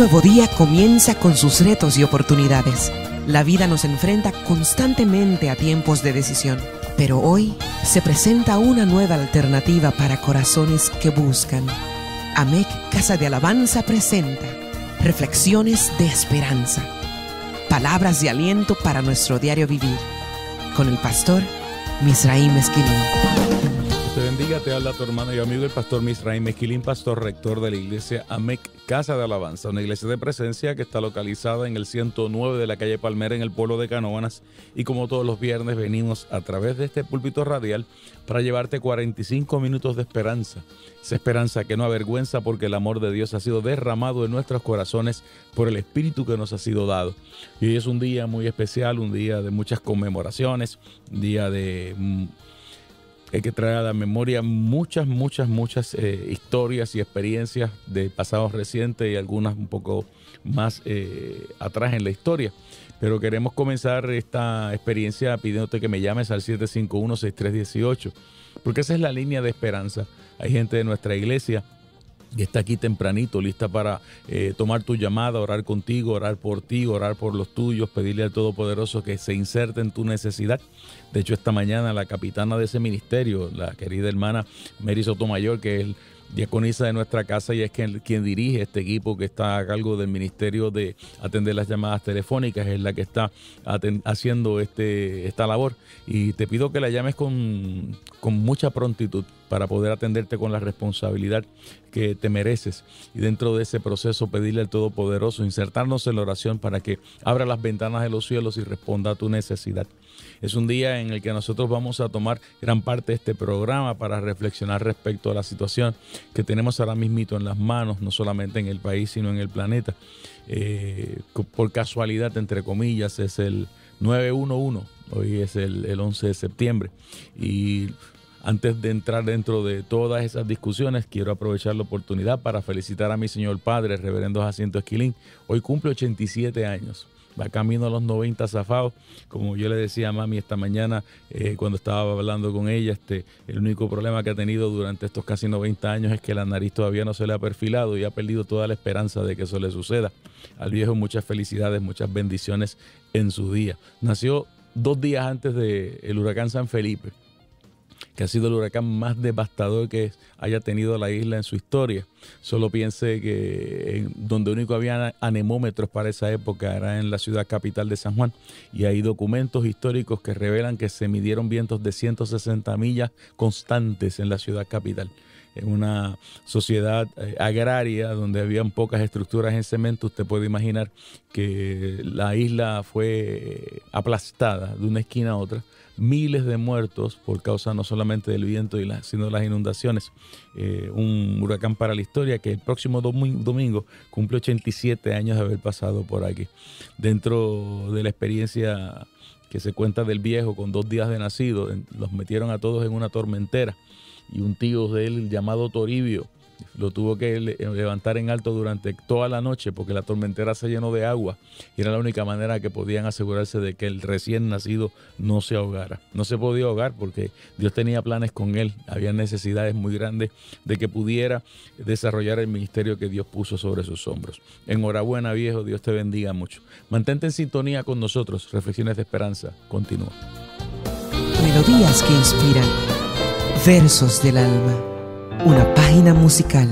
nuevo día comienza con sus retos y oportunidades. La vida nos enfrenta constantemente a tiempos de decisión, pero hoy se presenta una nueva alternativa para corazones que buscan. AMEC Casa de Alabanza presenta Reflexiones de Esperanza, palabras de aliento para nuestro diario vivir, con el pastor Misraim Esquilín. Te bendiga, te habla tu hermano y amigo el pastor Misraim Esquilín, pastor rector de la iglesia AMEC Casa de Alabanza, una iglesia de presencia que está localizada en el 109 de la calle Palmera en el pueblo de Canóvanas, y como todos los viernes venimos a través de este púlpito radial para llevarte 45 minutos de esperanza, esa esperanza que no avergüenza porque el amor de Dios ha sido derramado en nuestros corazones por el Espíritu que nos ha sido dado. Y hoy es un día muy especial, un día de muchas conmemoraciones, un día de... Hay que traer a la memoria muchas historias y experiencias de pasados recientes y algunas un poco más atrás en la historia. Pero queremos comenzar esta experiencia pidiéndote que me llames al 751-6318, porque esa es la línea de esperanza. Hay gente de nuestra iglesia que está aquí tempranito, lista para tomar tu llamada, orar contigo, orar por ti, orar por los tuyos, pedirle al Todopoderoso que se inserte en tu necesidad. De hecho, esta mañana la capitana de ese ministerio, la querida hermana Mary Sotomayor, que es diaconisa de nuestra casa y es quien dirige este equipo que está a cargo del ministerio de atender las llamadas telefónicas, es la que está haciendo esta labor. Y te pido que la llames con mucha prontitud para poder atenderte con la responsabilidad que te mereces. Y dentro de ese proceso pedirle al Todopoderoso, insertarnos en la oración para que abra las ventanas de los cielos y responda a tu necesidad. Es un día en el que nosotros vamos a tomar gran parte de este programa para reflexionar respecto a la situación que tenemos ahora mismito en las manos, no solamente en el país, sino en el planeta. Por casualidad, entre comillas, es el 911, hoy es el 11 de septiembre. Y antes de entrar dentro de todas esas discusiones, quiero aprovechar la oportunidad para felicitar a mi señor padre, el reverendo Jacinto Esquilín. Hoy cumple 87 años. Va camino a los 90 zafados. Como yo le decía a mami esta mañana cuando estaba hablando con ella, el único problema que ha tenido durante estos casi 90 años es que la nariz todavía no se le ha perfilado y ha perdido toda la esperanza de que eso le suceda. Al viejo muchas felicidades, muchas bendiciones en su día. Nació 2 días antes del huracán San Felipe, que ha sido el huracán más devastador que haya tenido la isla en su historia. Solo piense que donde único había anemómetros para esa época era en la ciudad capital de San Juan, y hay documentos históricos que revelan que se midieron vientos de 160 millas constantes en la ciudad capital. En una sociedad agraria donde habían pocas estructuras en cemento, usted puede imaginar que la isla fue aplastada de una esquina a otra. Miles de muertos por causa no solamente del viento sino de las inundaciones. Un huracán para la historia que el próximo domingo cumple 87 años de haber pasado por aquí. Dentro de la experiencia que se cuenta del viejo con 2 días de nacido, los metieron a todos en una tormentera, y un tío de él llamado Toribio lo tuvo que levantar en alto durante toda la noche porque la tormentera se llenó de agua y era la única manera que podían asegurarse de que el recién nacido no se ahogara. No se podía ahogar porque Dios tenía planes con él. Había necesidades muy grandes de que pudiera desarrollar el ministerio que Dios puso sobre sus hombros. Enhorabuena, viejo. Dios te bendiga mucho. Mantente en sintonía con nosotros. Reflexiones de Esperanza. Continúa. Melodías que inspiran. Versos del alma. Una página musical.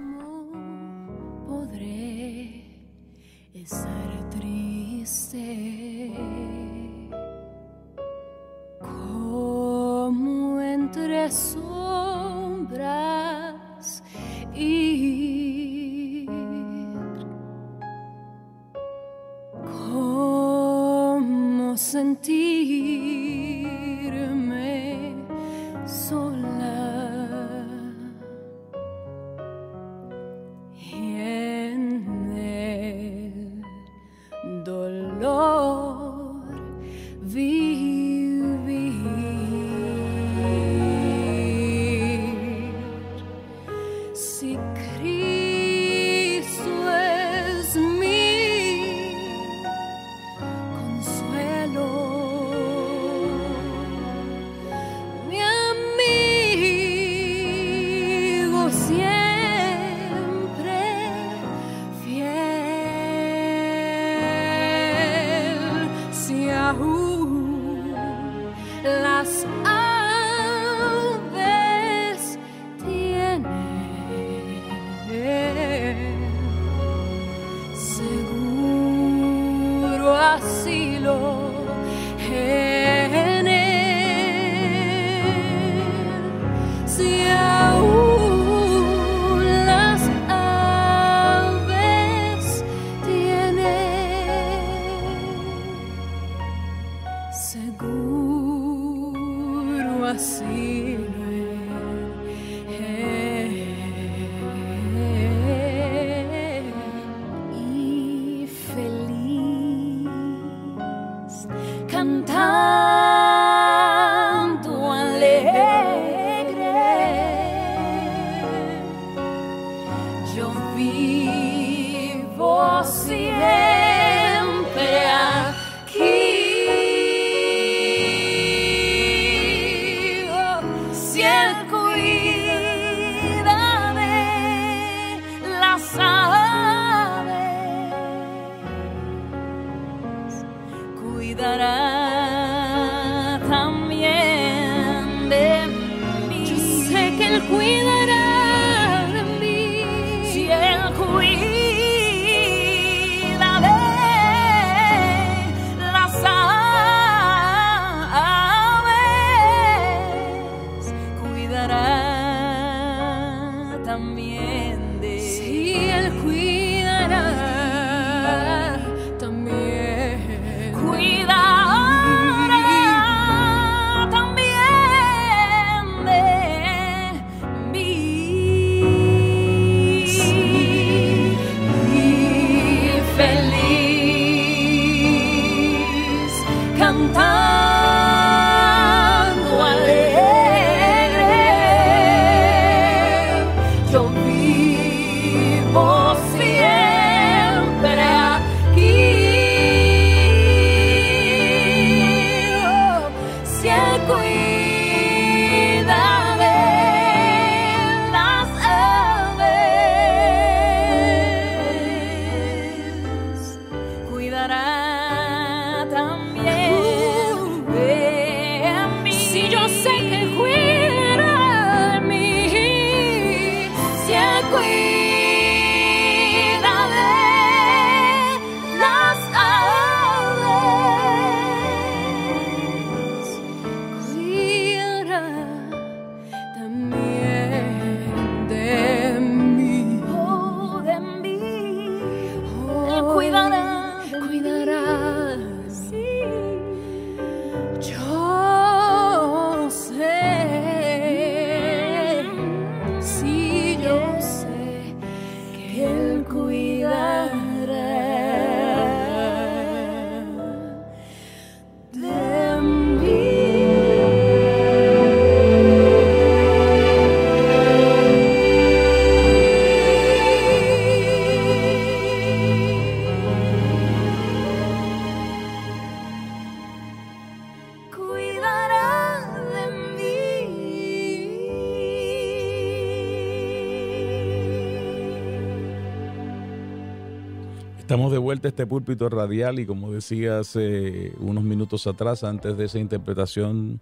No podré estar triste como entre sombras ir, como sentirme sola y en el dolor vivir. Si vivo siempre aquí. Si Él cuida de las aves, cuidará también de mí. Yo sé que Él cuidará de mí. Si Él cuida de las aves, cuidará también de mí. Si Él cuidará también, cuidará también de mí. Y feliz cantando alegre, yo vivo siempre aquí. Si Él cuida de las aves, cuidará también de mí. Si yo sé que Él cuidará de mí, si Él cuida de las aves, cuidará también de mí. Oh, de mí. Él cuidará, cuidará. Sí. Yo sé, sí, yo sé que Él cuidará de mí. Cuidará de mí. Estamos de vuelta a este púlpito radial y como decía hace unos minutos atrás, antes de esa interpretación,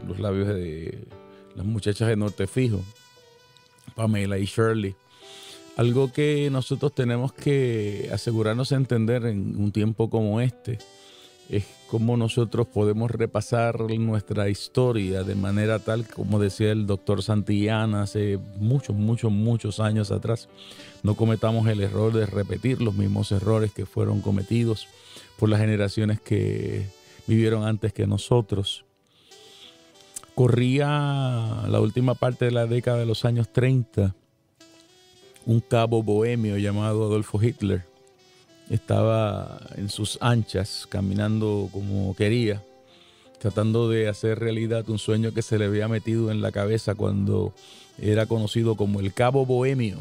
los labios de las muchachas de Norte Fijo, Pamela y Shirley. Algo que nosotros tenemos que asegurarnos de entender en un tiempo como este es cómo nosotros podemos repasar nuestra historia de manera tal, como decía el doctor Santillana hace muchos años atrás, no cometamos el error de repetir los mismos errores que fueron cometidos por las generaciones que vivieron antes que nosotros. Corría la última parte de la década de los años 30, un cabo bohemio llamado Adolfo Hitler estaba en sus anchas, caminando como quería, tratando de hacer realidad un sueño que se le había metido en la cabeza cuando era conocido como el Cabo Bohemio.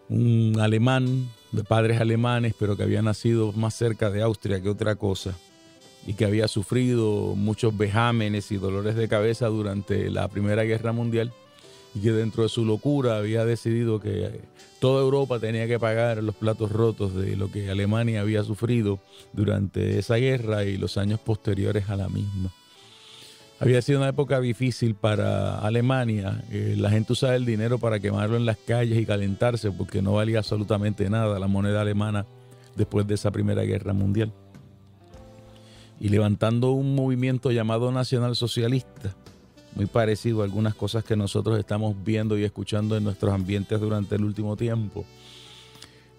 Un alemán, de padres alemanes, pero que había nacido más cerca de Austria que otra cosa, y que había sufrido muchos vejámenes y dolores de cabeza durante la Primera Guerra Mundial, y que dentro de su locura había decidido que toda Europa tenía que pagar los platos rotos de lo que Alemania había sufrido durante esa guerra y los años posteriores a la misma. Había sido una época difícil para Alemania. La gente usaba el dinero para quemarlo en las calles y calentarse porque no valía absolutamente nada la moneda alemana después de esa Primera Guerra Mundial. Y levantando un movimiento llamado nacionalsocialista, muy parecido a algunas cosas que nosotros estamos viendo y escuchando en nuestros ambientes durante el último tiempo,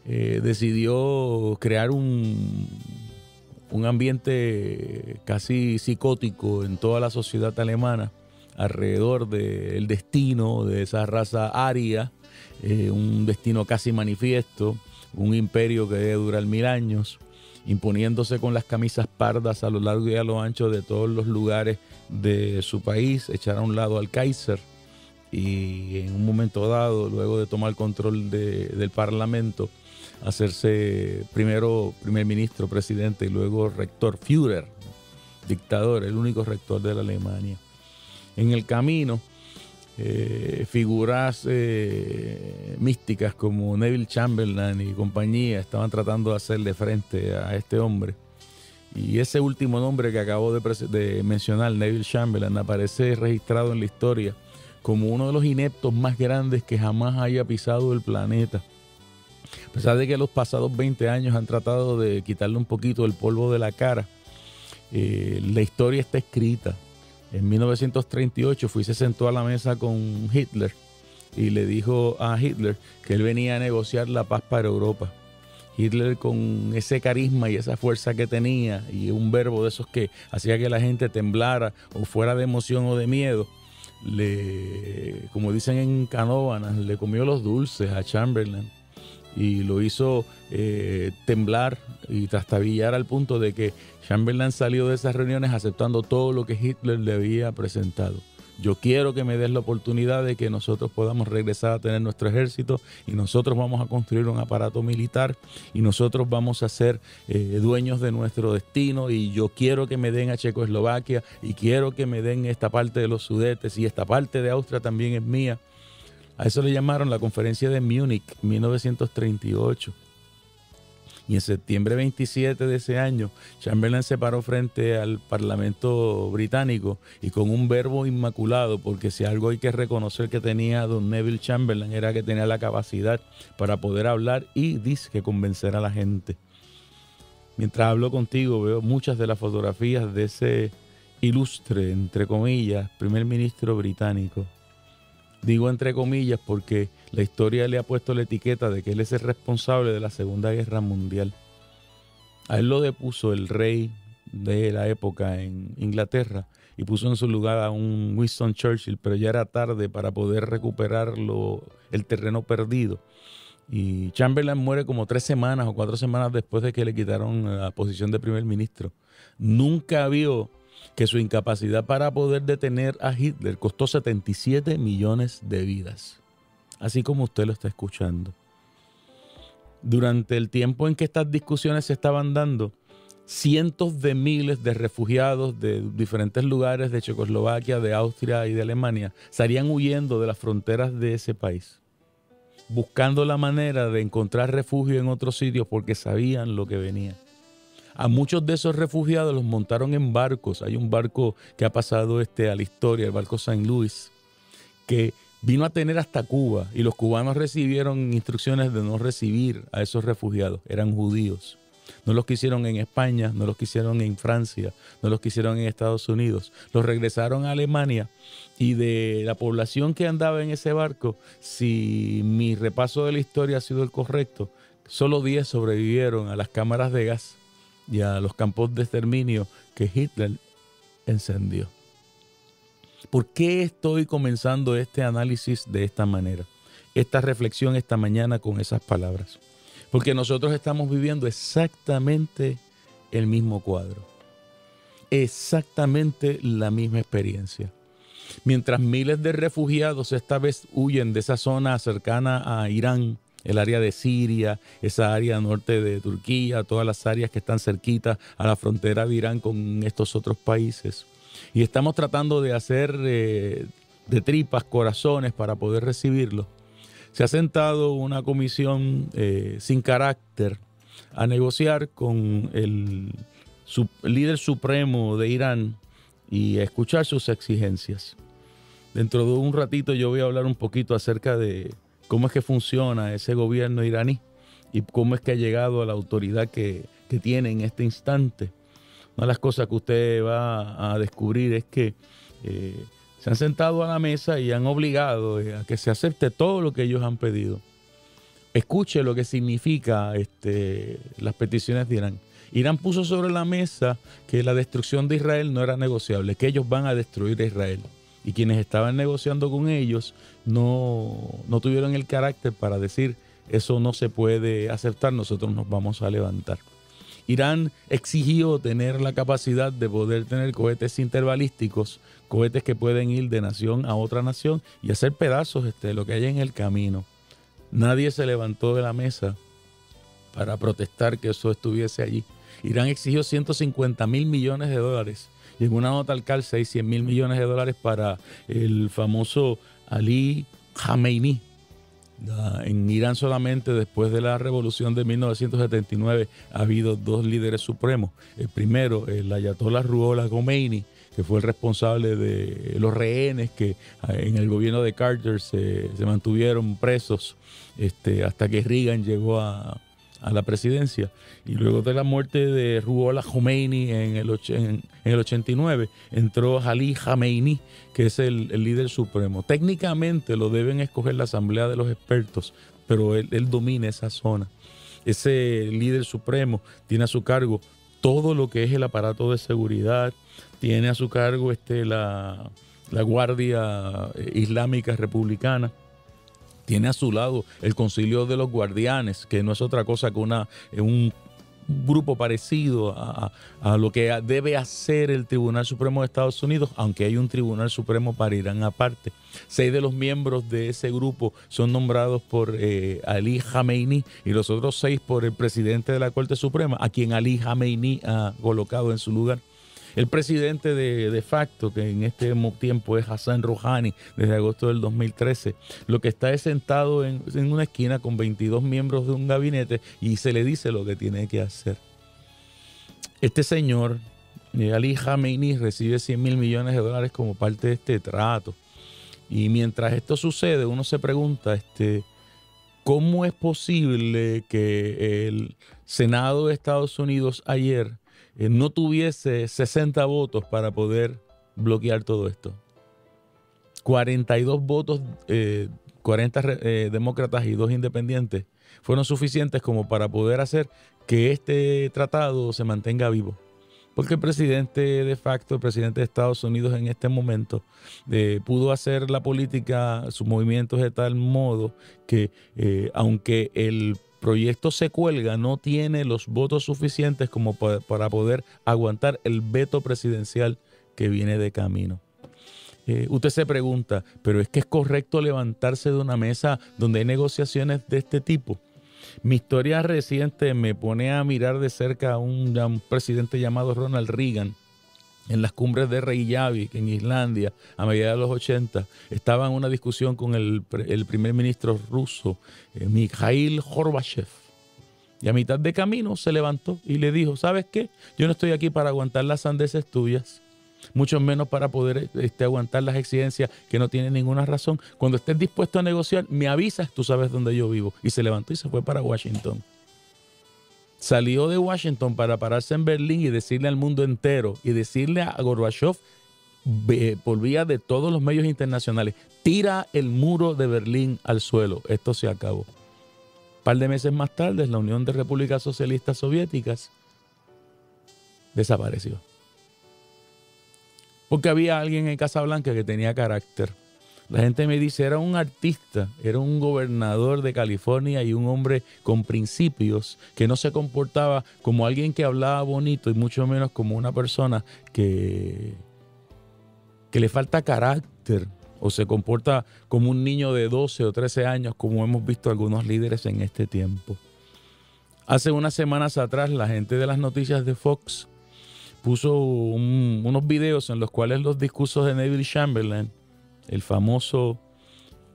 decidió crear un ambiente casi psicótico en toda la sociedad alemana alrededor del destino de esa raza aria, un destino casi manifiesto, un imperio que debe durar 1000 años, imponiéndose con las camisas pardas a lo largo y a lo ancho de todos los lugares de su país, echar a un lado al Kaiser y en un momento dado, luego de tomar control del Parlamento, hacerse primero primer ministro, presidente y luego rector, Führer, dictador, el único rector de la Alemania. En el camino, figuras místicas como Neville Chamberlain y compañía estaban tratando de hacerle frente a este hombre. Y ese último nombre que acabo de mencionar, Neville Chamberlain, aparece registrado en la historia como uno de los ineptos más grandes que jamás haya pisado el planeta. A pesar de que los pasados 20 años han tratado de quitarle un poquito el polvo de la cara, la historia está escrita. En 1938 se sentó a la mesa con Hitler y le dijo a Hitler que él venía a negociar la paz para Europa. Hitler, con ese carisma y esa fuerza que tenía y un verbo de esos que hacía que la gente temblara o fuera de emoción o de miedo, como dicen en Canóvanas, le comió los dulces a Chamberlain y lo hizo temblar y trastabillar al punto de que Chamberlain salió de esas reuniones aceptando todo lo que Hitler le había presentado. Yo quiero que me des la oportunidad de que nosotros podamos regresar a tener nuestro ejército y nosotros vamos a construir un aparato militar y nosotros vamos a ser dueños de nuestro destino, y yo quiero que me den a Checoslovaquia y quiero que me den esta parte de los Sudetes y esta parte de Austria también es mía. A eso le llamaron la Conferencia de Múnich, 1938. Y en septiembre 27 de ese año, Chamberlain se paró frente al Parlamento británico y con un verbo inmaculado, porque si algo hay que reconocer que tenía don Neville Chamberlain era que tenía la capacidad para poder hablar y que convencer a la gente. Mientras hablo contigo veo muchas de las fotografías de ese ilustre, entre comillas, primer ministro británico. Digo entre comillas porque la historia le ha puesto la etiqueta de que él es el responsable de la Segunda Guerra Mundial. A él lo depuso el rey de la época en Inglaterra y puso en su lugar a un Winston Churchill, pero ya era tarde para poder recuperar el terreno perdido. Y Chamberlain muere como 3 semanas o 4 semanas después de que le quitaron la posición de primer ministro. Nunca vio que su incapacidad para poder detener a Hitler costó 77 millones de vidas, así como usted lo está escuchando. Durante el tiempo en que estas discusiones se estaban dando, cientos de miles de refugiados de diferentes lugares de Checoslovaquia, de Austria y de Alemania salían huyendo de las fronteras de ese país, buscando la manera de encontrar refugio en otros sitios porque sabían lo que venía. A muchos de esos refugiados los montaron en barcos. Hay un barco que ha pasado a la historia, el barco St. Louis, que vino a tener hasta Cuba, y los cubanos recibieron instrucciones de no recibir a esos refugiados. Eran judíos. No los quisieron en España, no los quisieron en Francia, no los quisieron en Estados Unidos. Los regresaron a Alemania, y de la población que andaba en ese barco, si mi repaso de la historia ha sido el correcto, solo 10 sobrevivieron a las cámaras de gas y a los campos de exterminio que Hitler encendió. ¿Por qué estoy comenzando este análisis de esta manera? Esta reflexión esta mañana con esas palabras. Porque nosotros estamos viviendo exactamente el mismo cuadro. Exactamente la misma experiencia. Mientras miles de refugiados esta vez huyen de esa zona cercana a Irán, el área de Siria, esa área norte de Turquía, todas las áreas que están cerquitas a la frontera de Irán con estos otros países. Y estamos tratando de hacer de tripas corazones para poder recibirlos. Se ha sentado una comisión sin carácter a negociar con el líder supremo de Irán y a escuchar sus exigencias. Dentro de un ratito yo voy a hablar un poquito acerca de cómo es que funciona ese gobierno iraní y cómo es que ha llegado a la autoridad que tiene en este instante. Una de las cosas que usted va a descubrir es que se han sentado a la mesa y han obligado a que se acepte todo lo que ellos han pedido. Escuche lo que significa las peticiones de Irán. Irán puso sobre la mesa que la destrucción de Israel no era negociable, que ellos van a destruir a Israel. Y quienes estaban negociando con ellos no tuvieron el carácter para decir eso no se puede aceptar, nosotros nos vamos a levantar. Irán exigió tener la capacidad de poder tener cohetes interbalísticos, cohetes que pueden ir de nación a otra nación y hacer pedazos lo que haya en el camino. Nadie se levantó de la mesa para protestar que eso estuviese allí. Irán exigió 150.000 millones de dólares y en una nota al calce hay 100.000 millones de dólares para el famoso Ali Khamenei. En Irán solamente después de la revolución de 1979 ha habido dos líderes supremos. El primero, el ayatollah Ruhollah Khomeini, que fue el responsable de los rehenes que en el gobierno de Carter se mantuvieron presos hasta que Reagan llegó a la presidencia. Y luego de la muerte de Ruhollah Khomeini en el 89, entró Ali Khamenei, que es el líder supremo. Técnicamente lo deben escoger la Asamblea de los Expertos, pero él domina esa zona. Ese líder supremo tiene a su cargo todo lo que es el aparato de seguridad, tiene a su cargo la Guardia Islámica Republicana, tiene a su lado el Concilio de los Guardianes, que no es otra cosa que un grupo parecido a lo que debe hacer el Tribunal Supremo de Estados Unidos, aunque hay un Tribunal Supremo para Irán aparte. 6 de los miembros de ese grupo son nombrados por Ali Khamenei y los otros 6 por el presidente de la Corte Suprema, a quien Ali Khamenei ha colocado en su lugar. El presidente de facto, que en este tiempo es Hassan Rouhani, desde agosto del 2013, lo que está es sentado en una esquina con 22 miembros de un gabinete y se le dice lo que tiene que hacer. Este señor, Ali Khamenei, recibe 100.000 millones de dólares como parte de este trato. Y mientras esto sucede, uno se pregunta, ¿cómo es posible que el Senado de Estados Unidos ayer no tuviese 60 votos para poder bloquear todo esto? 42 votos, 40 demócratas y 2 independientes fueron suficientes como para poder hacer que este tratado se mantenga vivo. Porque el presidente de facto, el presidente de Estados Unidos en este momento, pudo hacer la política, sus movimientos de tal modo que aunque el proyecto se cuelga, no tiene los votos suficientes como para poder aguantar el veto presidencial que viene de camino. Usted se pregunta, ¿pero es que es correcto levantarse de una mesa donde hay negociaciones de este tipo? Mi historia reciente me pone a mirar de cerca a un presidente llamado Ronald Reagan. En las cumbres de Reykjavik, en Islandia, a mediados de los 80, estaba en una discusión con el primer ministro ruso, Mikhail Gorbachev. Y a mitad de camino se levantó y le dijo, ¿sabes qué? Yo no estoy aquí para aguantar las sandeces tuyas, mucho menos para poder aguantar las exigencias que no tienen ninguna razón. Cuando estés dispuesto a negociar, me avisas, tú sabes dónde yo vivo. Y se levantó y se fue para Washington. Salió de Washington para pararse en Berlín y decirle al mundo entero y decirle a Gorbachev por vía de todos los medios internacionales, tira el muro de Berlín al suelo, esto se acabó. Un par de meses más tarde, la Unión de Repúblicas Socialistas Soviéticas desapareció. Porque había alguien en Casablanca que tenía carácter. La gente me dice, era un artista, era un gobernador de California y un hombre con principios que no se comportaba como alguien que hablaba bonito y mucho menos como una persona que le falta carácter o se comporta como un niño de 12 o 13 años como hemos visto algunos líderes en este tiempo. Hace unas semanas atrás la gente de las noticias de Fox puso unos videos en los cuales los discursos de Neville Chamberlain, el famoso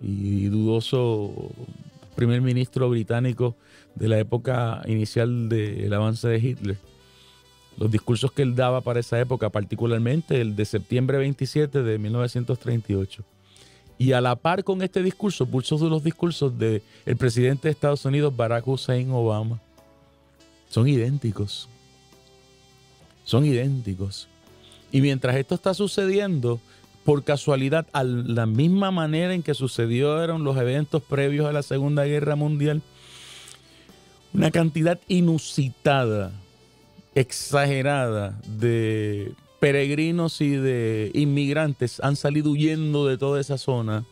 y dudoso primer ministro británico de la época inicial del avance de Hitler, los discursos que él daba para esa época, particularmente el de septiembre 27 de 1938. Y a la par con este discurso, puso los discursos del presidente de Estados Unidos, Barack Hussein Obama. Son idénticos. Son idénticos. Y mientras esto está sucediendo, por casualidad, a la misma manera en que sucedieron los eventos previos a la Segunda Guerra Mundial, una cantidad inusitada, exagerada de peregrinos y de inmigrantes han salido huyendo de toda esa zona,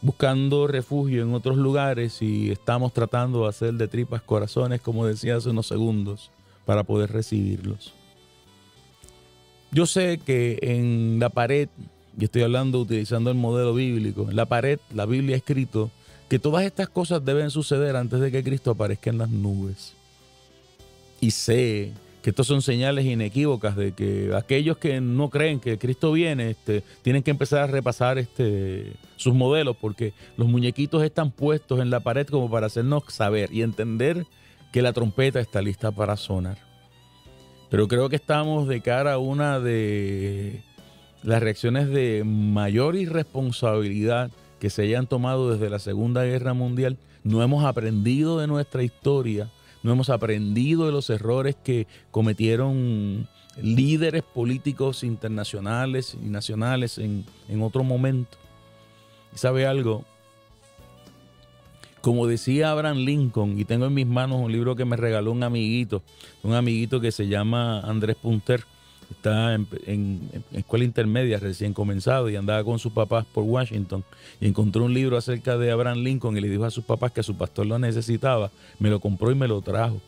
buscando refugio en otros lugares, y estamos tratando de hacer de tripas corazones, como decía hace unos segundos, para poder recibirlos. Yo sé que en la pared, y estoy hablando utilizando el modelo bíblico, en la pared la Biblia ha escrito que todas estas cosas deben suceder antes de que Cristo aparezca en las nubes. Y sé que estos son señales inequívocas de que aquellos que no creen que Cristo viene, tienen que empezar a repasar sus modelos, porque los muñequitos están puestos en la pared como para hacernos saber y entender que la trompeta está lista para sonar. Pero creo que estamos de cara a una de las reacciones de mayor irresponsabilidad que se hayan tomado desde la Segunda Guerra Mundial. No hemos aprendido de nuestra historia, no hemos aprendido de los errores que cometieron líderes políticos internacionales y nacionales en otro momento. ¿Y sabe algo? Como decía Abraham Lincoln, y tengo en mis manos un libro que me regaló un amiguito que se llama Andrés Punter, está en escuela intermedia recién comenzado y andaba con sus papás por Washington y encontró un libro acerca de Abraham Lincoln y le dijo a sus papás que su pastor lo necesitaba, me lo compró y me lo trajo.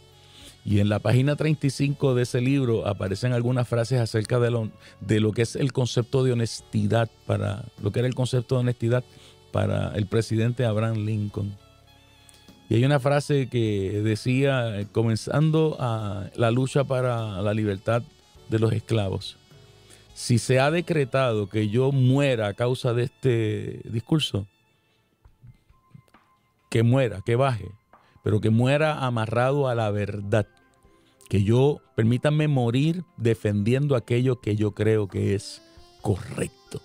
Y en la página 35 de ese libro aparecen algunas frases acerca de lo que es el concepto de honestidad, para lo que era el concepto de honestidad para el presidente Abraham Lincoln. Y hay una frase que decía, comenzando la lucha para la libertad de los esclavos: si se ha decretado que yo muera a causa de este discurso, que muera, que baje, pero que muera amarrado a la verdad, que yo, permítanme morir defendiendo aquello que yo creo que es correcto.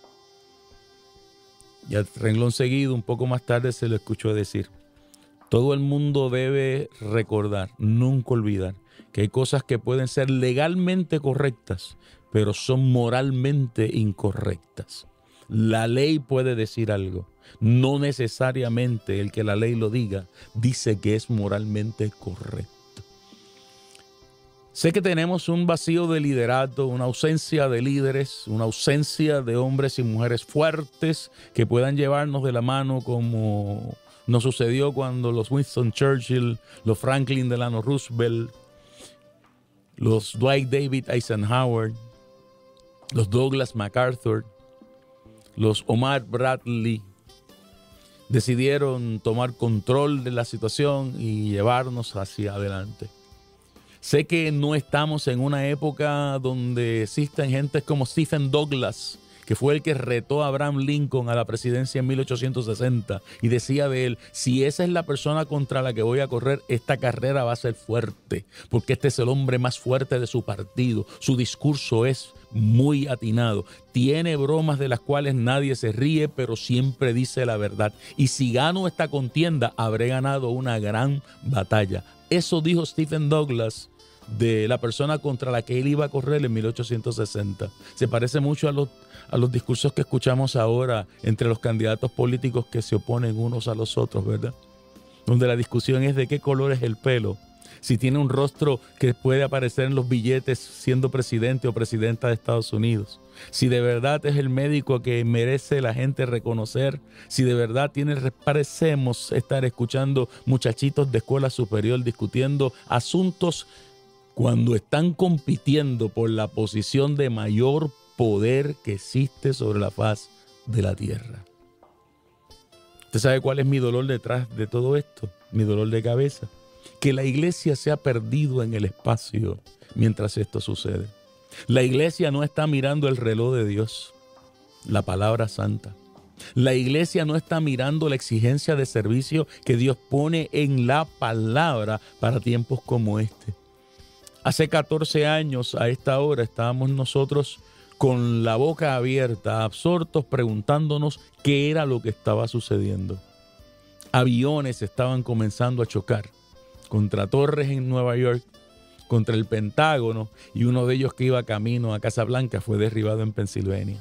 Y al renglón seguido, un poco más tarde, se lo escuchó decir: todo el mundo debe recordar, nunca olvidar, que hay cosas que pueden ser legalmente correctas, pero son moralmente incorrectas. La ley puede decir algo. No necesariamente el que la ley lo diga dice que es moralmente correcto. Sé que tenemos un vacío de liderato, una ausencia de líderes, una ausencia de hombres y mujeres fuertes que puedan llevarnos de la mano, como nos sucedió cuando los Winston Churchill, los Franklin Delano Roosevelt, los Dwight David Eisenhower, los Douglas MacArthur, los Omar Bradley decidieron tomar control de la situación y llevarnos hacia adelante. Sé que no estamos en una época donde existen gentes como Stephen Douglas, que fue el que retó a Abraham Lincoln a la presidencia en 1860 y decía de él: si esa es la persona contra la que voy a correr, esta carrera va a ser fuerte, porque este es el hombre más fuerte de su partido. Su discurso es muy atinado, tiene bromas de las cuales nadie se ríe, pero siempre dice la verdad. Y si gano esta contienda, habré ganado una gran batalla. Eso dijo Stephen Douglas de la persona contra la que él iba a correr en 1860. Se parece mucho a los discursos que escuchamos ahora entre los candidatos políticos que se oponen unos a los otros, ¿verdad? Donde la discusión es de qué color es el pelo, si tiene un rostro que puede aparecer en los billetes siendo presidente o presidenta de Estados Unidos, si de verdad es el médico que merece la gente reconocer, si de verdad parecemos estar escuchando muchachitos de escuela superior discutiendo asuntos cuando están compitiendo por la posición de mayor poder que existe sobre la faz de la tierra. ¿Usted sabe cuál es mi dolor detrás de todo esto? Mi dolor de cabeza. Que la iglesia se ha perdido en el espacio mientras esto sucede. La iglesia no está mirando el reloj de Dios, la palabra santa. La iglesia no está mirando la exigencia de servicio que Dios pone en la palabra para tiempos como este. Hace 14 años a esta hora estábamos nosotros con la boca abierta, absortos, preguntándonos qué era lo que estaba sucediendo. Aviones estaban comenzando a chocar contra torres en Nueva York, contra el Pentágono, y uno de ellos que iba camino a Casa Blanca fue derribado en Pensilvania.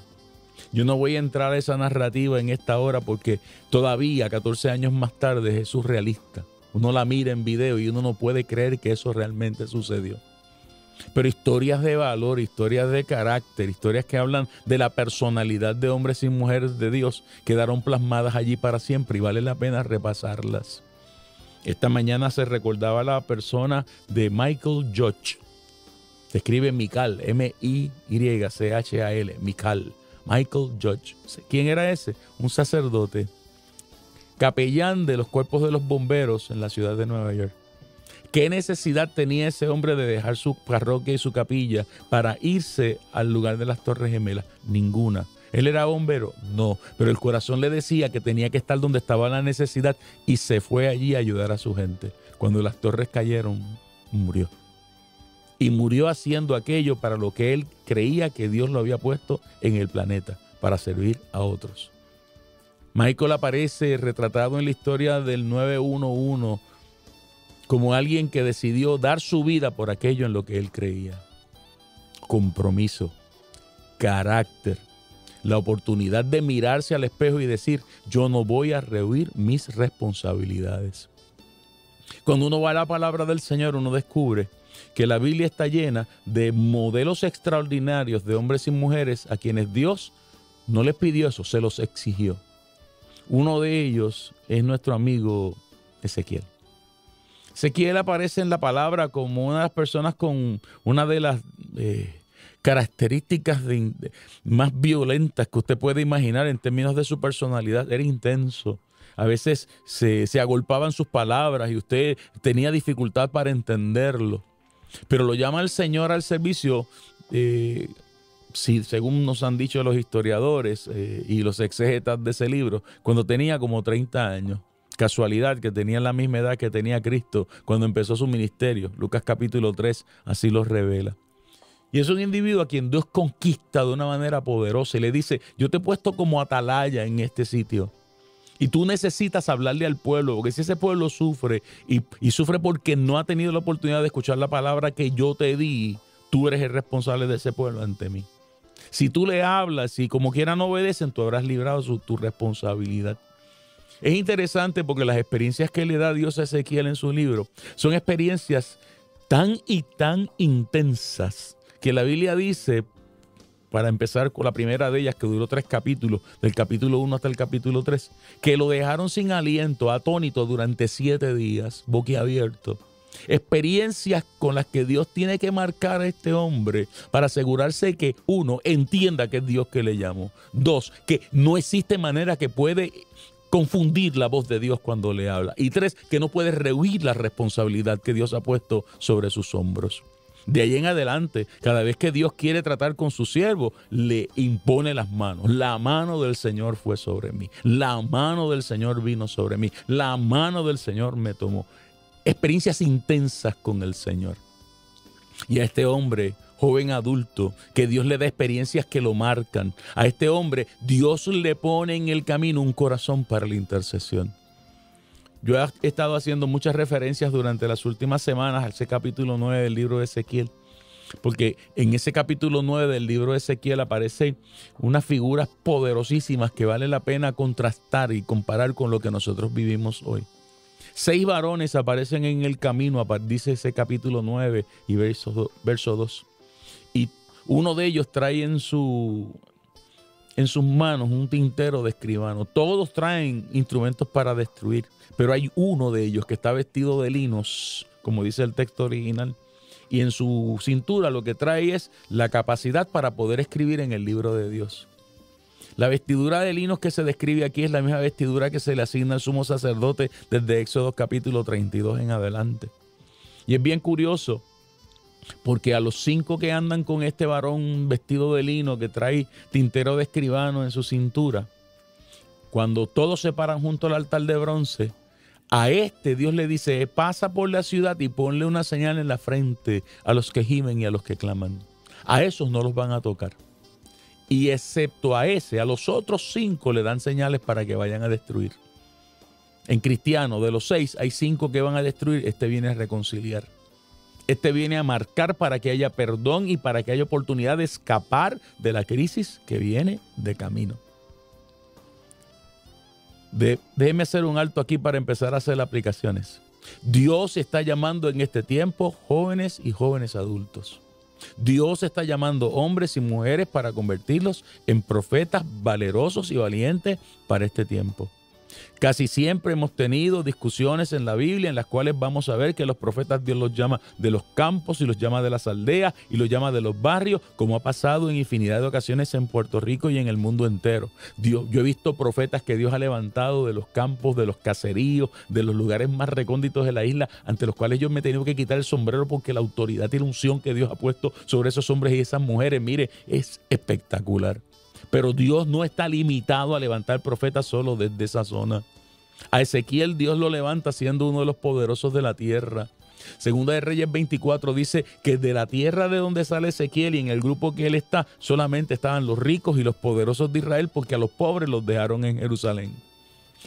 Yo no voy a entrar a esa narrativa en esta hora porque todavía 14 años más tarde es surrealista. Uno la mira en video y uno no puede creer que eso realmente sucedió. Pero historias de valor, historias de carácter, historias que hablan de la personalidad de hombres y mujeres de Dios quedaron plasmadas allí para siempre y vale la pena repasarlas. Esta mañana se recordaba la persona de Michael Judge, Se escribe Michal, M-I-Y-C-H-A-L, Michal. Michael Judge. ¿Quién era ese? Un sacerdote, capellán de los cuerpos de los bomberos en la ciudad de Nueva York. ¿Qué necesidad tenía ese hombre de dejar su parroquia y su capilla para irse al lugar de las Torres Gemelas? Ninguna. ¿Él era bombero? No, pero el corazón le decía que tenía que estar donde estaba la necesidad y se fue allí a ayudar a su gente. Cuando las torres cayeron, murió. Y murió haciendo aquello para lo que él creía que Dios lo había puesto en el planeta, para servir a otros. Michael aparece retratado en la historia del 911 como alguien que decidió dar su vida por aquello en lo que él creía. Compromiso, carácter, la oportunidad de mirarse al espejo y decir, yo no voy a rehuir mis responsabilidades. Cuando uno va a la palabra del Señor, uno descubre que la Biblia está llena de modelos extraordinarios de hombres y mujeres a quienes Dios no les pidió eso, se los exigió. Uno de ellos es nuestro amigo Ezequiel. Ezequiel aparece en la palabra como una de las personas con una de las características más violentas que usted puede imaginar en términos de su personalidad. Era intenso. A veces se agolpaban sus palabras y usted tenía dificultad para entenderlo. Pero lo llama el Señor al servicio, sí, según nos han dicho los historiadores y los exégetas de ese libro, cuando tenía como 30 años. Casualidad que tenía la misma edad que tenía Cristo cuando empezó su ministerio. Lucas capítulo 3 así lo revela. Y es un individuo a quien Dios conquista de una manera poderosa y le dice, yo te he puesto como atalaya en este sitio. Y tú necesitas hablarle al pueblo, porque si ese pueblo sufre y sufre porque no ha tenido la oportunidad de escuchar la palabra que yo te di, tú eres el responsable de ese pueblo ante mí. Si tú le hablas y como quiera no obedecen, tú habrás librado tu responsabilidad. Es interesante porque las experiencias que le da Dios a Ezequiel en su libro son experiencias tan y tan intensas que la Biblia dice, para empezar con la primera de ellas, que duró 3 capítulos, del capítulo 1 hasta el capítulo 3, que lo dejaron sin aliento, atónito durante 7 días, boquiabierto. Experiencias con las que Dios tiene que marcar a este hombre para asegurarse que, 1, entienda que es Dios que le llamó. 2, que no existe manera que puede confundir la voz de Dios cuando le habla. Y 3, que no puede rehuir la responsabilidad que Dios ha puesto sobre sus hombros. De ahí en adelante, cada vez que Dios quiere tratar con su siervo, le impone las manos. La mano del Señor fue sobre mí. La mano del Señor vino sobre mí. La mano del Señor me tomó. Experiencias intensas con el Señor. Y a este hombre, joven adulto, que Dios le da experiencias que lo marcan. A este hombre, Dios le pone en el camino un corazón para la intercesión. Yo he estado haciendo muchas referencias durante las últimas semanas a ese capítulo 9 del libro de Ezequiel, porque en ese capítulo 9 del libro de Ezequiel aparecen unas figuras poderosísimas que vale la pena contrastar y comparar con lo que nosotros vivimos hoy. 6 varones aparecen en el camino, dice ese capítulo 9 y verso 2. Y uno de ellos trae en sus manos un tintero de escribano. Todos traen instrumentos para destruir, pero hay uno de ellos que está vestido de linos, como dice el texto original, y en su cintura lo que trae es la capacidad para poder escribir en el libro de Dios. La vestidura de linos que se describe aquí es la misma vestidura que se le asigna al sumo sacerdote desde Éxodo capítulo 32 en adelante. Y es bien curioso, porque a los 5 que andan con este varón vestido de lino que trae tintero de escribano en su cintura, cuando todos se paran junto al altar de bronce, a este Dios le dice, pasa por la ciudad y ponle una señal en la frente a los que gimen y a los que claman. A esos no los van a tocar. Y excepto a ese, a los otros 5 le dan señales para que vayan a destruir. En cristiano, de los 6, hay 5 que van a destruir, este viene a reconciliar. Este viene a marcar para que haya perdón y para que haya oportunidad de escapar de la crisis que viene de camino. Déjeme hacer un alto aquí para empezar a hacer aplicaciones. Dios está llamando en este tiempo jóvenes y jóvenes adultos. Dios está llamando hombres y mujeres para convertirlos en profetas valerosos y valientes para este tiempo. Casi siempre hemos tenido discusiones en la Biblia en las cuales vamos a ver que los profetas Dios los llama de los campos y los llama de las aldeas y los llama de los barrios, como ha pasado en infinidad de ocasiones en Puerto Rico y en el mundo entero. Yo he visto profetas que Dios ha levantado de los campos, de los caseríos, de los lugares más recónditos de la isla, ante los cuales yo me he tenido que quitar el sombrero porque la autoridad y la unción que Dios ha puesto sobre esos hombres y esas mujeres, mire, es espectacular. Pero Dios no está limitado a levantar profetas solo desde esa zona. A Ezequiel Dios lo levanta siendo uno de los poderosos de la tierra. Segunda de Reyes 24 dice que de la tierra de donde sale Ezequiel y en el grupo que él está, solamente estaban los ricos y los poderosos de Israel, porque a los pobres los dejaron en Jerusalén.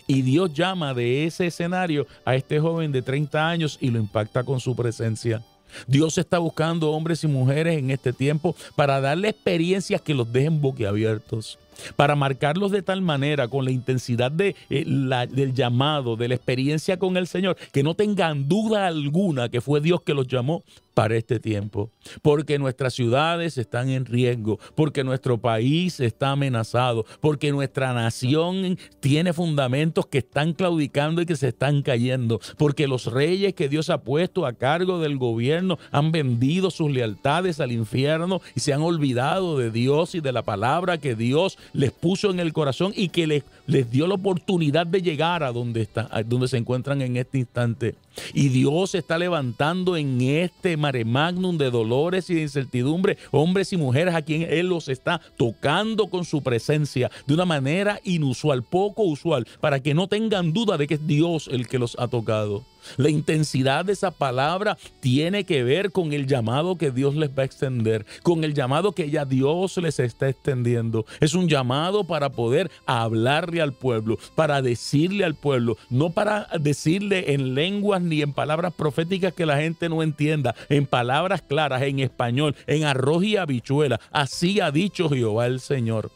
Y Dios llama de ese escenario a este joven de 30 años y lo impacta con su presencia. Dios está buscando hombres y mujeres en este tiempo para darle experiencias que los dejen boquiabiertos, para marcarlos de tal manera con la intensidad del llamado, de la experiencia con el Señor, que no tengan duda alguna que fue Dios que los llamó para este tiempo, porque nuestras ciudades están en riesgo, porque nuestro país está amenazado, porque nuestra nación tiene fundamentos que están claudicando y que se están cayendo, porque los reyes que Dios ha puesto a cargo del gobierno han vendido sus lealtades al infierno y se han olvidado de Dios y de la palabra que Dios les puso en el corazón y que les dio la oportunidad de llegar a donde se encuentran en este instante. Y Dios está levantando en este mare magnum de dolores y de incertidumbre hombres y mujeres a quien Él los está tocando con su presencia de una manera inusual, poco usual, para que no tengan duda de que es Dios el que los ha tocado. La intensidad de esa palabra tiene que ver con el llamado que Dios les va a extender, con el llamado que ya Dios les está extendiendo. Es un llamado para poder hablarle al pueblo, para decirle al pueblo, no para decirle en lenguas ni en palabras proféticas que la gente no entienda, en palabras claras, en español, en arroz y habichuela. Así ha dicho Jehová el Señor.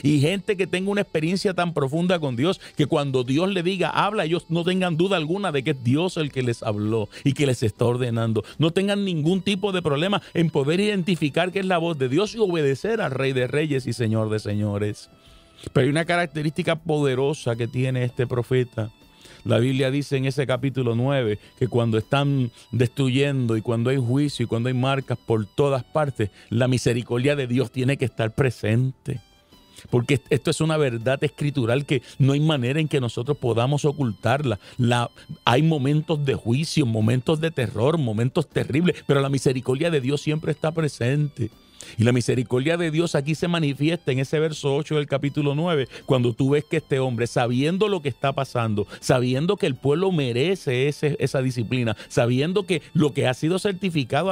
Y gente que tenga una experiencia tan profunda con Dios que cuando Dios le diga habla, ellos no tengan duda alguna de que es Dios el que les habló y que les está ordenando. No tengan ningún tipo de problema en poder identificar que es la voz de Dios y obedecer al Rey de Reyes y Señor de Señores. Pero hay una característica poderosa que tiene este profeta. La Biblia dice en ese capítulo 9 que cuando están destruyendo y cuando hay juicio y cuando hay marcas por todas partes, la misericordia de Dios tiene que estar presente. Porque esto es una verdad escritural que no hay manera en que nosotros podamos ocultarla. Hay momentos de juicio, momentos de terror, momentos terribles, pero la misericordia de Dios siempre está presente. Y la misericordia de Dios aquí se manifiesta en ese verso 8 del capítulo 9, cuando tú ves que este hombre, sabiendo lo que está pasando, sabiendo que el pueblo merece esa disciplina, sabiendo que lo que ha sido certificado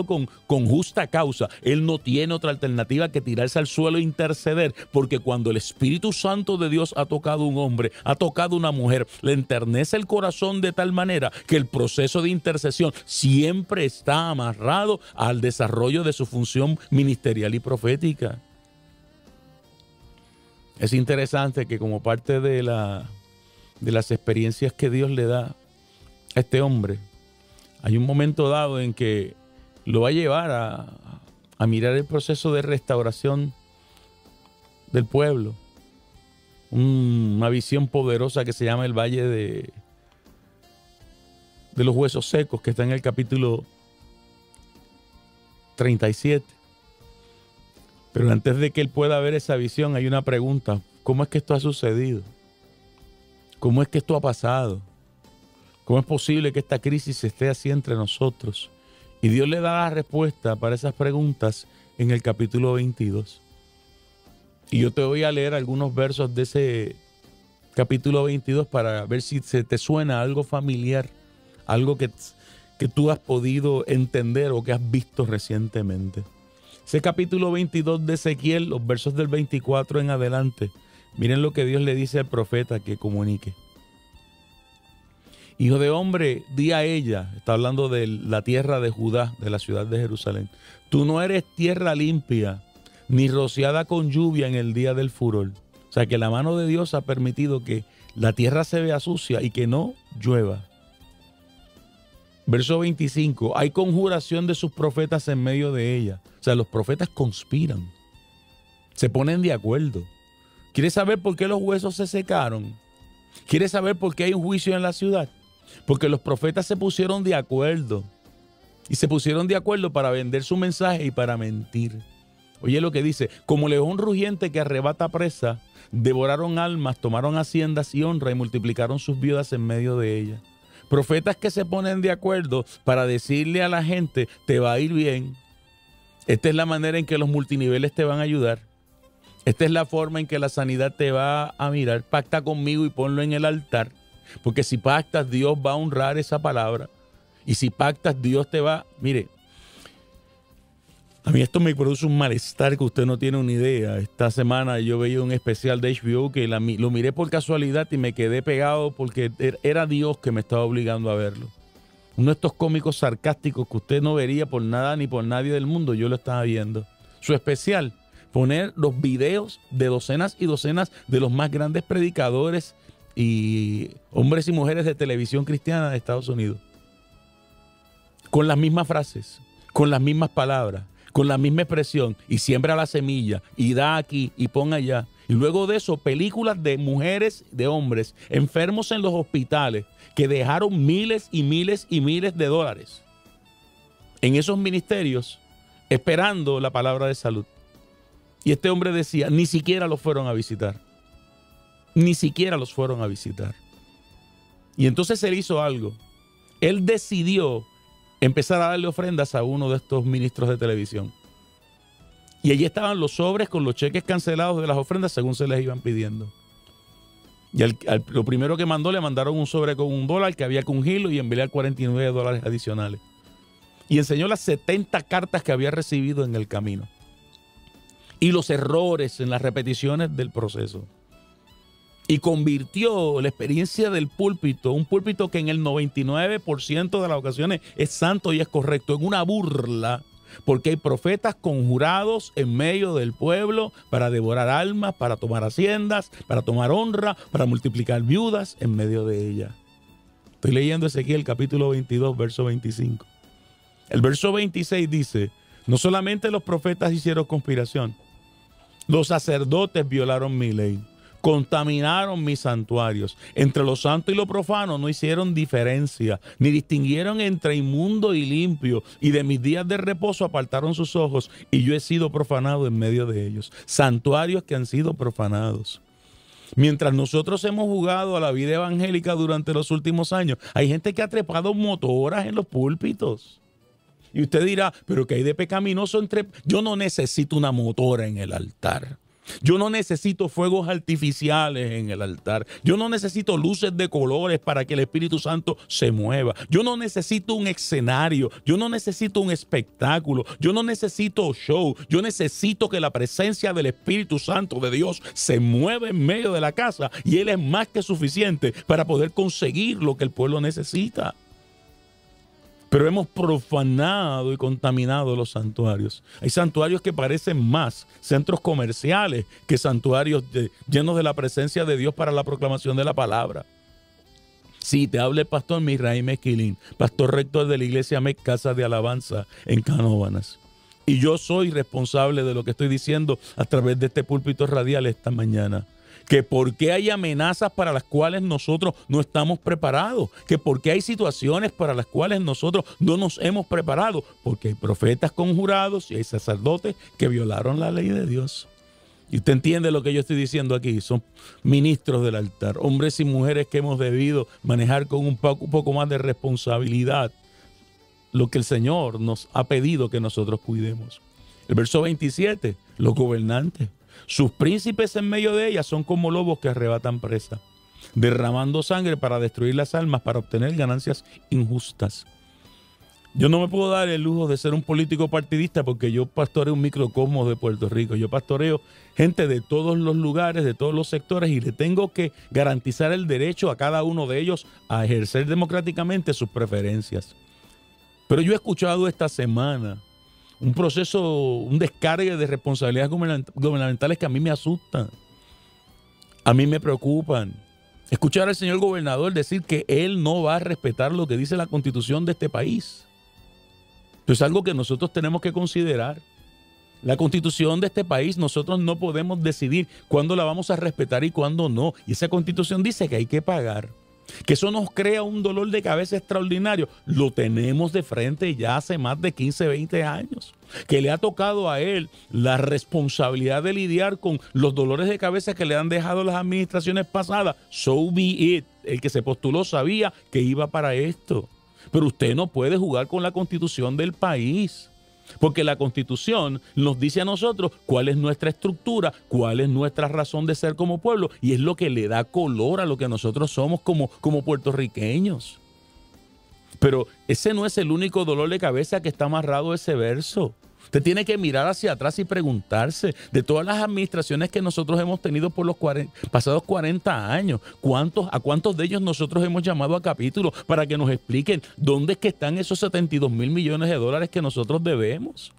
con justa causa, él no tiene otra alternativa que tirarse al suelo e interceder, porque cuando el Espíritu Santo de Dios ha tocado a un hombre, ha tocado a una mujer, le enternece el corazón de tal manera que el proceso de intercesión siempre está amarrado al desarrollo de su función ministerial y profética. Es interesante que como parte de las experiencias que Dios le da a este hombre, hay un momento dado en que lo va a llevar a mirar el proceso de restauración del pueblo. Una visión poderosa que se llama el Valle de los Huesos Secos, que está en el capítulo 37. Pero antes de que él pueda ver esa visión, hay una pregunta: ¿cómo es que esto ha sucedido? ¿Cómo es que esto ha pasado? ¿Cómo es posible que esta crisis esté así entre nosotros? Y Dios le da la respuesta para esas preguntas en el capítulo 22. Y yo te voy a leer algunos versos de ese capítulo 22 para ver si se te suena algo familiar, algo que tú has podido entender o que has visto recientemente. Ese capítulo 22 de Ezequiel, los versos del 24 en adelante, miren lo que Dios le dice al profeta que comunique. Hijo de hombre, di a ella, está hablando de la tierra de Judá, de la ciudad de Jerusalén, tú no eres tierra limpia, ni rociada con lluvia en el día del furor. O sea que la mano de Dios ha permitido que la tierra se vea sucia y que no llueva. Verso 25, hay conjuración de sus profetas en medio de ella. O sea, los profetas conspiran, se ponen de acuerdo. ¿Quieres saber por qué los huesos se secaron? ¿Quieres saber por qué hay un juicio en la ciudad? Porque los profetas se pusieron de acuerdo. Y se pusieron de acuerdo para vender su mensaje y para mentir. Oye lo que dice: como león rugiente que arrebata presa, devoraron almas, tomaron haciendas y honra y multiplicaron sus viudas en medio de ellas. Profetas que se ponen de acuerdo para decirle a la gente: te va a ir bien. Esta es la manera en que los multiniveles te van a ayudar. Esta es la forma en que la sanidad te va a mirar. Pacta conmigo y ponlo en el altar. Porque si pactas, Dios va a honrar esa palabra. Y si pactas, Dios te va... Mire, a mí esto me produce un malestar que usted no tiene una idea. Esta semana yo veía un especial de HBO que lo miré por casualidad y me quedé pegado porque era Dios que me estaba obligando a verlo. Uno de estos cómicos sarcásticos que usted no vería por nada ni por nadie del mundo, yo lo estaba viendo. Su especial, poner los videos de docenas y docenas de los más grandes predicadores y hombres y mujeres de televisión cristiana de Estados Unidos. Con las mismas frases, con las mismas palabras, con la misma expresión, y siembra la semilla, y da aquí, y pon allá. Y luego de eso, películas de mujeres, de hombres, enfermos en los hospitales, que dejaron miles y miles y miles de dólares en esos ministerios, esperando la palabra de salud. Y este hombre decía, ni siquiera los fueron a visitar. Ni siquiera los fueron a visitar. Y entonces él hizo algo. Él decidió empezar a darle ofrendas a uno de estos ministros de televisión. Y allí estaban los sobres con los cheques cancelados de las ofrendas según se les iban pidiendo. Y lo primero que mandó, le mandaron un sobre con $1 que había que ungirlo y enviar $49 adicionales. Y enseñó las 70 cartas que había recibido en el camino. Y los errores en las repeticiones del proceso. Y convirtió la experiencia del púlpito, un púlpito que en el 99% de las ocasiones es santo y es correcto, en una burla, porque hay profetas conjurados en medio del pueblo para devorar almas, para tomar haciendas, para tomar honra, para multiplicar viudas en medio de ella. Estoy leyendo Ezequiel capítulo 22, verso 25. El verso 26 dice, no solamente los profetas hicieron conspiración, los sacerdotes violaron mi ley. Contaminaron mis santuarios. Entre lo santo y lo profano no hicieron diferencia, ni distinguieron entre inmundo y limpio, y de mis días de reposo apartaron sus ojos, y yo he sido profanado en medio de ellos. Santuarios que han sido profanados. Mientras nosotros hemos jugado a la vida evangélica durante los últimos años, hay gente que ha trepado motoras en los púlpitos. Y usted dirá, pero ¿qué hay de pecaminoso entre...? Yo no necesito una motora en el altar. Yo no necesito fuegos artificiales en el altar. Yo no necesito luces de colores para que el Espíritu Santo se mueva. Yo no necesito un escenario. Yo no necesito un espectáculo. Yo no necesito show. Yo necesito que la presencia del Espíritu Santo de Dios se mueva en medio de la casa y Él es más que suficiente para poder conseguir lo que el pueblo necesita. Pero hemos profanado y contaminado los santuarios. Hay santuarios que parecen más centros comerciales que santuarios llenos de la presencia de Dios para la proclamación de la palabra. Sí, te habla el pastor Misraim Mezquilín, pastor rector de la iglesia AMEC Casa de Alabanza en Canóvanas. Y yo soy responsable de lo que estoy diciendo a través de este púlpito radial esta mañana. Que por qué hay amenazas para las cuales nosotros no estamos preparados, que por qué hay situaciones para las cuales nosotros no nos hemos preparado, porque hay profetas conjurados y hay sacerdotes que violaron la ley de Dios. Y usted entiende lo que yo estoy diciendo aquí, son ministros del altar, hombres y mujeres que hemos debido manejar con un poco más de responsabilidad lo que el Señor nos ha pedido que nosotros cuidemos. El verso 27, los gobernantes. Sus príncipes en medio de ellas son como lobos que arrebatan presa, derramando sangre para destruir las almas, para obtener ganancias injustas. Yo no me puedo dar el lujo de ser un político partidista porque yo pastoreo un microcosmos de Puerto Rico. Yo pastoreo gente de todos los lugares, de todos los sectores y le tengo que garantizar el derecho a cada uno de ellos a ejercer democráticamente sus preferencias. Pero yo he escuchado esta semana un proceso, un descargue de responsabilidades gubernamentales que a mí me asustan, a mí me preocupan. Escuchar al señor gobernador decir que él no va a respetar lo que dice la Constitución de este país. Esto es algo que nosotros tenemos que considerar. La Constitución de este país, nosotros no podemos decidir cuándo la vamos a respetar y cuándo no. Y esa Constitución dice que hay que pagar. Que eso nos crea un dolor de cabeza extraordinario. Lo tenemos de frente ya hace más de 15, 20 años. Que le ha tocado a él la responsabilidad de lidiar con los dolores de cabeza que le han dejado las administraciones pasadas. So be it. El que se postuló sabía que iba para esto. Pero usted no puede jugar con la Constitución del país. Porque la Constitución nos dice a nosotros cuál es nuestra estructura, cuál es nuestra razón de ser como pueblo, y es lo que le da color a lo que nosotros somos como puertorriqueños. Pero ese no es el único dolor de cabeza que está amarrado a ese verso. Usted tiene que mirar hacia atrás y preguntarse de todas las administraciones que nosotros hemos tenido por los pasados 40 años, ¿a cuántos de ellos nosotros hemos llamado a capítulo para que nos expliquen dónde es que están esos 72 mil millones de dólares que nosotros debemos?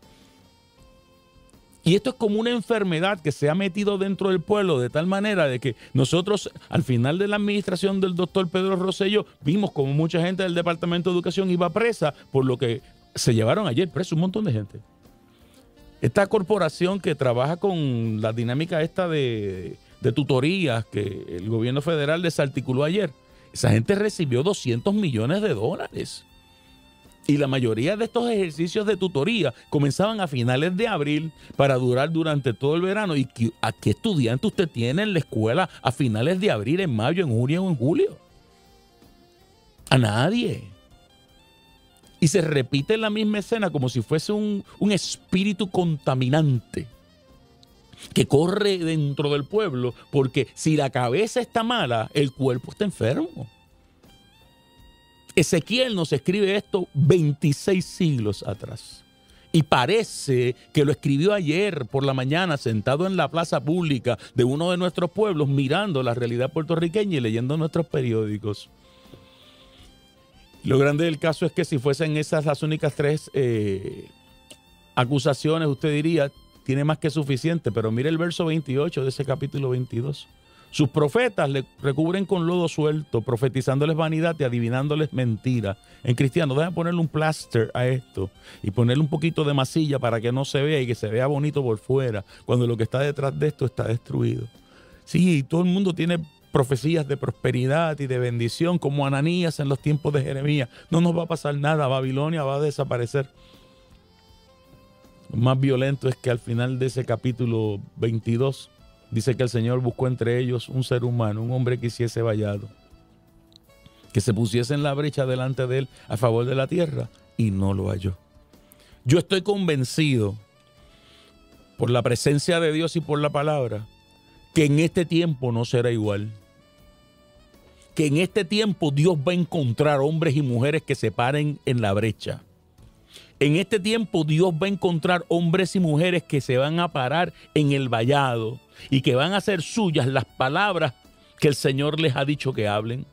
Y esto es como una enfermedad que se ha metido dentro del pueblo de tal manera de que nosotros al final de la administración del doctor Pedro Rosselló vimos como mucha gente del Departamento de Educación iba presa por lo que se llevaron ayer preso un montón de gente. Esta corporación que trabaja con la dinámica esta de tutorías que el gobierno federal desarticuló ayer, esa gente recibió 200 millones de dólares. Y la mayoría de estos ejercicios de tutoría comenzaban a finales de abril para durar durante todo el verano. ¿Y a qué estudiante usted tiene en la escuela a finales de abril, en mayo, en junio o en julio? A nadie. Y se repite la misma escena como si fuese un espíritu contaminante que corre dentro del pueblo, porque si la cabeza está mala, el cuerpo está enfermo. Ezequiel nos escribe esto 26 siglos atrás. Y parece que lo escribió ayer por la mañana sentado en la plaza pública de uno de nuestros pueblos mirando la realidad puertorriqueña y leyendo nuestros periódicos. Lo grande del caso es que si fuesen esas las únicas tres acusaciones, usted diría, tiene más que suficiente. Pero mire el verso 28 de ese capítulo 22. Sus profetas le recubren con lodo suelto, profetizándoles vanidad y adivinándoles mentira. En cristiano, déjame ponerle un plaster a esto y ponerle un poquito de masilla para que no se vea y que se vea bonito por fuera, cuando lo que está detrás de esto está destruido. Sí, todo el mundo tiene profecías de prosperidad y de bendición, como Ananías en los tiempos de Jeremías. No nos va a pasar nada, Babilonia va a desaparecer. Lo más violento es que al final de ese capítulo 22 dice que el Señor buscó entre ellos un ser humano, un hombre que hiciese vallado, que se pusiese en la brecha delante de él a favor de la tierra, y no lo halló. Yo estoy convencido por la presencia de Dios y por la palabra que en este tiempo no será igual. Que en este tiempo Dios va a encontrar hombres y mujeres que se paren en la brecha. En este tiempo Dios va a encontrar hombres y mujeres que se van a parar en el vallado y que van a hacer suyas las palabras que el Señor les ha dicho que hablen.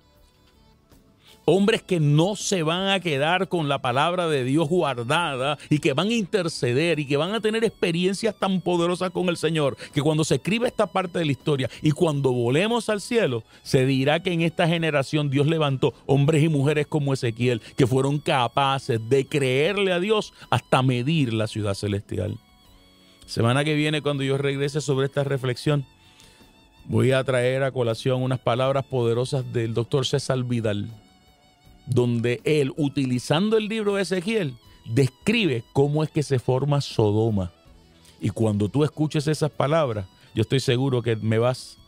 Hombres que no se van a quedar con la palabra de Dios guardada y que van a interceder y que van a tener experiencias tan poderosas con el Señor que cuando se escriba esta parte de la historia y cuando volemos al cielo, se dirá que en esta generación Dios levantó hombres y mujeres como Ezequiel que fueron capaces de creerle a Dios hasta medir la ciudad celestial. Semana que viene, cuando yo regrese sobre esta reflexión, voy a traer a colación unas palabras poderosas del doctor César Vidal, donde él, utilizando el libro de Ezequiel, describe cómo es que se forma Sodoma. Y cuando tú escuches esas palabras, yo estoy seguro que me vas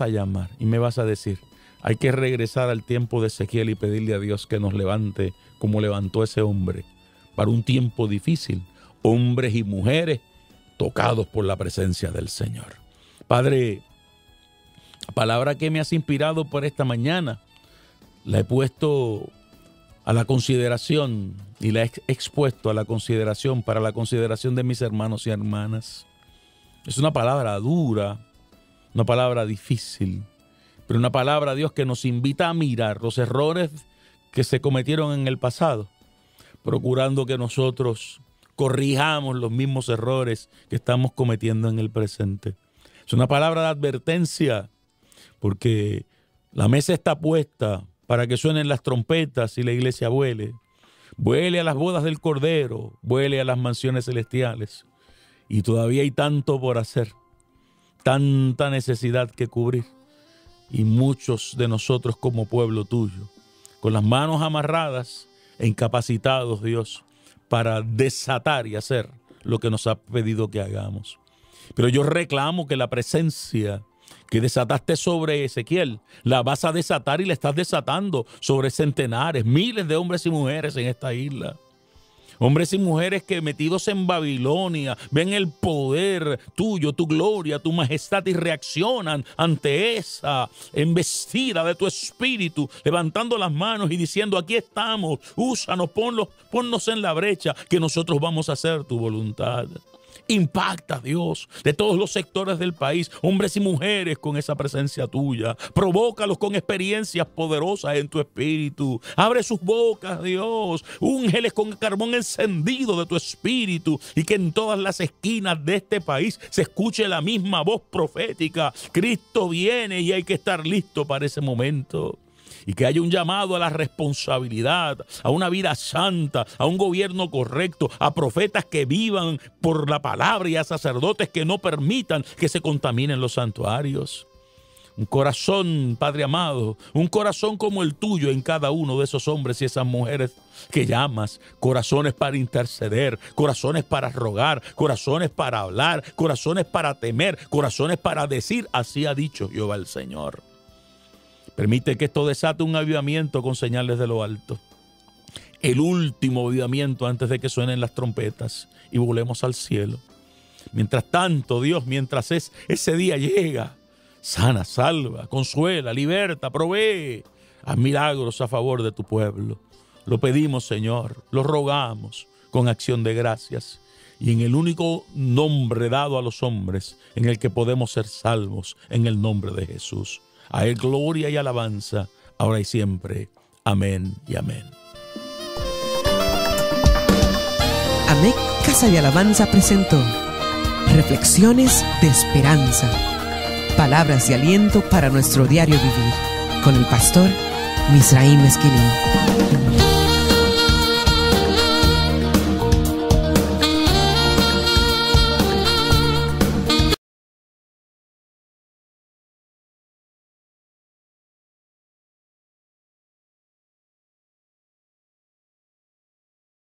a llamar y me vas a decir, hay que regresar al tiempo de Ezequiel y pedirle a Dios que nos levante como levantó ese hombre para un tiempo difícil, hombres y mujeres tocados por la presencia del Señor. Padre, la palabra que me has inspirado por esta mañana la he puesto a la consideración y la he expuesto a la consideración, para la consideración de mis hermanos y hermanas. Es una palabra dura, una palabra difícil, pero una palabra, Dios, que nos invita a mirar los errores que se cometieron en el pasado, procurando que nosotros corrijamos los mismos errores que estamos cometiendo en el presente. Es una palabra de advertencia, porque la mesa está puesta para que suenen las trompetas y la iglesia vuele. Vuele a las bodas del Cordero, vuele a las mansiones celestiales. Y todavía hay tanto por hacer, tanta necesidad que cubrir. Y muchos de nosotros como pueblo tuyo, con las manos amarradas e incapacitados, Dios, para desatar y hacer lo que nos ha pedido que hagamos. Pero yo reclamo que la presencia que desataste sobre Ezequiel, la vas a desatar y la estás desatando sobre centenares, miles de hombres y mujeres en esta isla. Hombres y mujeres que metidos en Babilonia ven el poder tuyo, tu gloria, tu majestad y reaccionan ante esa embestida de tu espíritu, levantando las manos y diciendo: aquí estamos, úsanos, ponnos en la brecha, que nosotros vamos a hacer tu voluntad. Impacta, Dios, de todos los sectores del país, hombres y mujeres con esa presencia tuya. Provócalos con experiencias poderosas en tu espíritu. Abre sus bocas, Dios. Úngeles con el carbón encendido de tu espíritu, y que en todas las esquinas de este país se escuche la misma voz profética: Cristo viene y hay que estar listo para ese momento. Y que haya un llamado a la responsabilidad, a una vida santa, a un gobierno correcto, a profetas que vivan por la palabra y a sacerdotes que no permitan que se contaminen los santuarios. Un corazón, Padre amado, un corazón como el tuyo en cada uno de esos hombres y esas mujeres que llamas. Corazones para interceder, corazones para rogar, corazones para hablar, corazones para temer, corazones para decir: así ha dicho Jehová el Señor. Permite que esto desate un avivamiento con señales de lo alto. El último avivamiento antes de que suenen las trompetas y volemos al cielo. Mientras tanto, Dios, mientras ese día llega, sana, salva, consuela, liberta, provee. Haz milagros a favor de tu pueblo. Lo pedimos, Señor, lo rogamos con acción de gracias. Y en el único nombre dado a los hombres en el que podemos ser salvos, en el nombre de Jesús. A Él gloria y alabanza, ahora y siempre. Amén y amén. AMEC Casa de Alabanza presentó Reflexiones de Esperanza. Palabras de aliento para nuestro diario vivir. Con el pastor Misraim Esquilín.